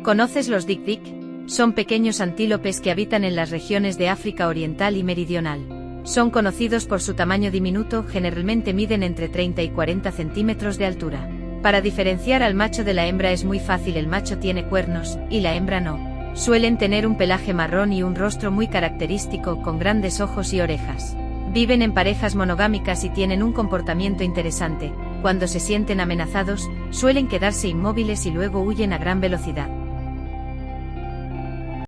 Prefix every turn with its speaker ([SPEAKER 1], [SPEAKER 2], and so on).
[SPEAKER 1] ¿Conoces los dik-dik? Son pequeños antílopes que habitan en las regiones de África Oriental y Meridional. Son conocidos por su tamaño diminuto, generalmente miden entre 30 y 40 centímetros de altura. Para diferenciar al macho de la hembra es muy fácil, el macho tiene cuernos, y la hembra no. Suelen tener un pelaje marrón y un rostro muy característico con grandes ojos y orejas. Viven en parejas monogámicas y tienen un comportamiento interesante. Cuando se sienten amenazados, suelen quedarse inmóviles y luego huyen a gran velocidad.